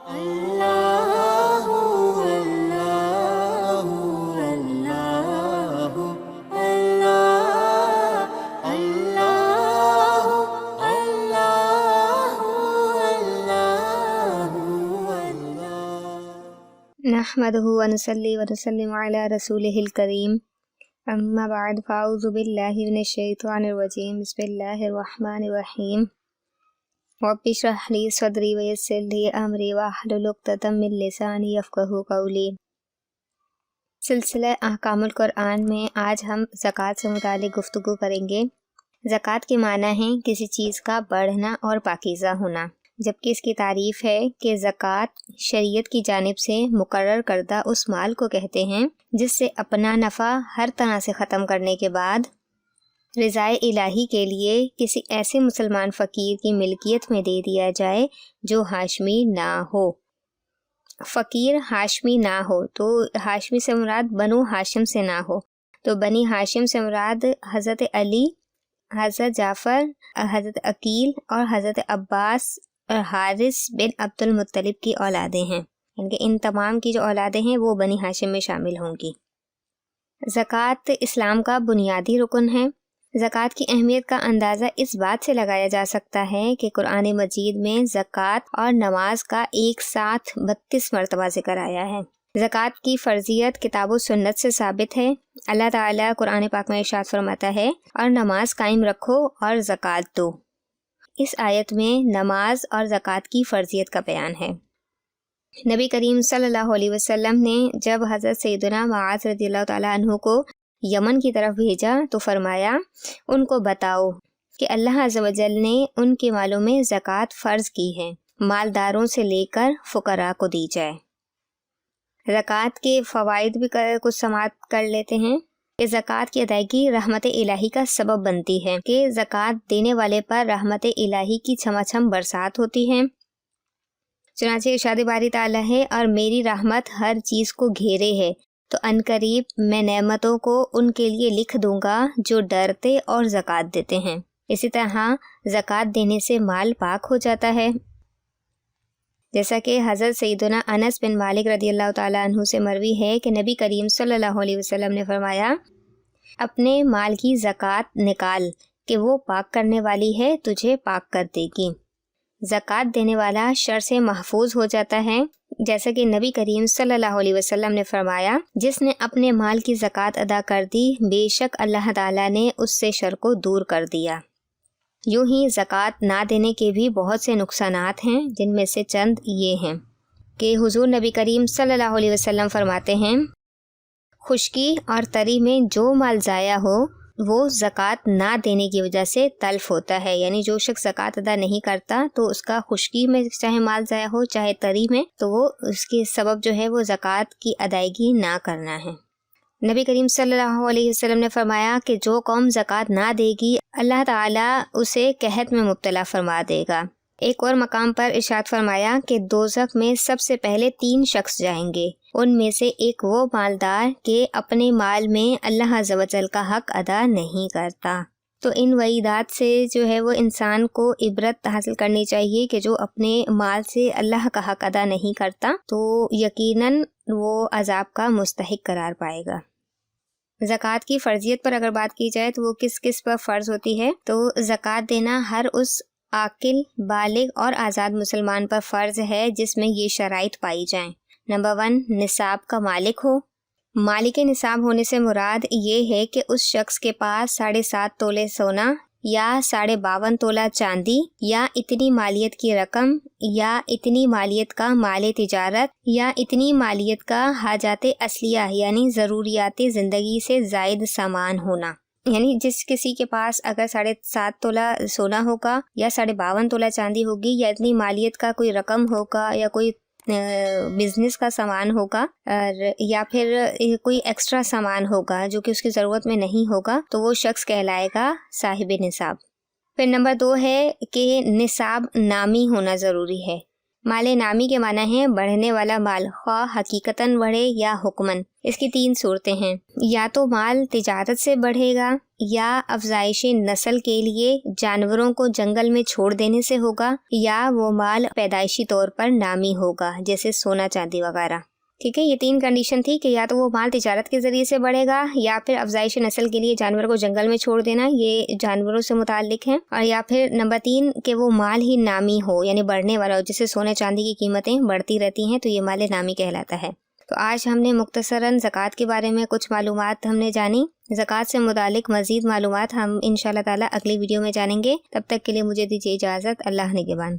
اللہ اللہ اللہ اللہ اللہ اللہ اللہ نحمده ونصلي ونسلم على رسوله الكريم اما بعد فاعوذ بالله من الشیطان الرجیم بسم اللہ الرحمن الرحیم رب اشرح لي صدری ویسر لي امری واحلل عقدۃ من لسانی یفقہوا قولی۔ سلسلہ احکام القرآن میں آج ہم زکوٰۃ سے متعلق گفتگو کریں گے۔ زکوٰۃ کے معنی ہیں کسی چیز کا بڑھنا اور پاکیزہ ہونا، جبکہ اس کی تعریف ہے کہ زکوٰۃ شریعت کی جانب سے مقرر کردہ اس مال کو کہتے ہیں جس سے اپنا نفع ہر طرح سے ختم کرنے کے بعد رضائے الہی کے لیے کسی ایسے مسلمان فقیر کی ملکیت میں دے دیا جائے جو ہاشمی نہ ہو۔ فقیر ہاشمی نہ ہو تو ہاشمی سے مراد بنو ہاشم سے نہ ہو، تو بنی ہاشم سے مراد حضرت علی، حضرت جعفر، حضرت عقیل اور حضرت عباس اور حارث بن عبد المطلب کی اولادیں ہیں، یعنی کہ ان تمام کی جو اولادیں ہیں وہ بنی ہاشم میں شامل ہوں گی۔ زکوٰۃ اسلام کا بنیادی رکن ہے۔ زکوٰۃ کی اہمیت کا اندازہ اس بات سے لگایا جا سکتا ہے کہ قرآن مجید میں زکوٰۃ اور نماز کا ایک ساتھ 32 مرتبہ ذکر آیا ہے۔ زکوٰۃ کی فرضیت کتاب و سنت سے ثابت ہے۔ اللہ تعالیٰ قرآن پاک میں ارشاد فرماتا ہے اور نماز قائم رکھو اور زکوٰۃ دو۔ اس آیت میں نماز اور زکوٰۃ کی فرضیت کا بیان ہے۔ نبی کریم صلی اللہ علیہ وسلم نے جب حضرت سیدنا معاذ رضی اللہ تعالیٰ عنہ کو یمن کی طرف بھیجا تو فرمایا ان کو بتاؤ کہ اللہ عز و جل نے ان کے مالوں میں زکوٰۃ فرض کی ہے، مالداروں سے لے کر فقراء کو دی جائے۔ زکوٰۃ کے فوائد بھی کچھ سماعت کر لیتے ہیں کہ زکوٰۃ کی ادائیگی رحمت الہی کا سبب بنتی ہے، کہ زکوٰۃ دینے والے پر رحمت الہی کی چھما چھم برسات ہوتی ہے۔ چنانچہ ارشاد باری تعالیٰ ہے اور میری رحمت ہر چیز کو گھیرے ہے تو عنقریب میں نعمتوں کو ان کے لیے لکھ دوں گا جو ڈرتے اور زکوٰۃ دیتے ہیں۔ اسی طرح زکوٰۃ دینے سے مال پاک ہو جاتا ہے، جیسا کہ حضرت سیدنا انس بن مالک رضی اللہ تعالیٰ عنہ سے مروی ہے کہ نبی کریم صلی اللہ علیہ وسلم نے فرمایا اپنے مال کی زکوٰۃ نکال کہ وہ پاک کرنے والی ہے، تجھے پاک کر دے گی۔ زکوٰۃ دینے والا شر سے محفوظ ہو جاتا ہے، جیسا کہ نبی کریم صلی اللہ علیہ وسلم نے فرمایا جس نے اپنے مال کی زکوٰۃ ادا کر دی بے شک اللہ تعالیٰ نے اس سے شر کو دور کر دیا۔ یوں ہی زکوٰۃ نہ دینے کے بھی بہت سے نقصانات ہیں، جن میں سے چند یہ ہیں کہ حضور نبی کریم صلی اللہ علیہ وسلم فرماتے ہیں خشکی اور تری میں جو مال ضائع ہو وہ زکوٰۃ نہ دینے کی وجہ سے تلف ہوتا ہے، یعنی جو شخص زکوٰۃ ادا نہیں کرتا تو اس کا خشکی میں چاہے مال ضائع ہو چاہے تری میں، تو وہ اس کے سبب جو ہے وہ زکوٰۃ کی ادائیگی نہ کرنا ہے۔ نبی کریم صلی اللہ علیہ وسلم نے فرمایا کہ جو قوم زکوٰۃ نہ دے گی اللہ تعالیٰ اسے قحط میں مبتلا فرما دے گا۔ ایک اور مقام پر ارشاد فرمایا کہ دوزخ میں سب سے پہلے 3 شخص جائیں گے، ان میں سے ایک وہ مالدار کہ اپنے مال میں اللہ عز و جل کا حق ادا نہیں کرتا۔ تو ان وعیدات سے جو ہے وہ انسان کو عبرت حاصل کرنی چاہیے کہ جو اپنے مال سے اللہ کا حق ادا نہیں کرتا تو یقیناً وہ عذاب کا مستحق قرار پائے گا۔ زکوٰۃ کی فرضیت پر اگر بات کی جائے تو وہ کس کس پر فرض ہوتی ہے، تو زکوٰۃ دینا ہر اس عاقل، بالغ اور آزاد مسلمان پر فرض ہے جس میں یہ شرائط پائی جائیں۔ نمبر 1، نصاب کا مالک ہو۔ مالک نصاب ہونے سے مراد یہ ہے کہ اس شخص کے پاس 7.5 تولے سونا یا 52.5 تولہ چاندی یا اتنی مالیت کی رقم یا اتنی مالیت کا مال تجارت یا اتنی مالیت کا حاجات اصلیہ یعنی ضروریات زندگی سے زائد سامان ہونا، یعنی جس کسی کے پاس اگر 7.5 تولہ سونا ہوگا یا 52.5 تولہ چاندی ہوگی یا اتنی مالیت کا کوئی رقم ہوگا یا کوئی بزنس کا سامان ہوگا یا پھر کوئی ایکسٹرا سامان ہوگا جو کہ اس کی ضرورت میں نہیں ہوگا، تو وہ شخص کہلائے گا صاحب نصاب۔ پھر نمبر 2 ہے کہ نصاب نامی ہونا ضروری ہے۔ مال نامی کے معنی ہے بڑھنے والا مال، خواہ حقیقتاً بڑھے یا حکماً۔ اس کی 3 صورتیں ہیں، یا تو مال تجارت سے بڑھے گا، یا افزائش نسل کے لیے جانوروں کو جنگل میں چھوڑ دینے سے ہوگا، یا وہ مال پیدائشی طور پر نامی ہوگا جیسے سونا چاندی وغیرہ۔ ٹھیک ہے، یہ 3 کنڈیشن تھی کہ یا تو وہ مال تجارت کے ذریعے سے بڑھے گا، یا پھر افزائش نسل کے لیے جانور کو جنگل میں چھوڑ دینا، یہ جانوروں سے متعلق ہے، اور یا پھر نمبر 3 کہ وہ مال ہی نامی ہو یعنی بڑھنے والا ہو، جیسے سونے چاندی کی قیمتیں بڑھتی رہتی ہیں تو یہ مال نامی کہلاتا ہے۔ تو آج ہم نے مختصراً زکوٰۃ کے بارے میں کچھ معلومات ہم نے جانی۔ زکوٰۃ سے متعلق مزید معلومات ہم انشاءاللہ تعالیٰ اگلی ویڈیو میں جانیں گے۔ تب تک کے لیے مجھے دیجیے اجازت۔ اللہ نگہبان۔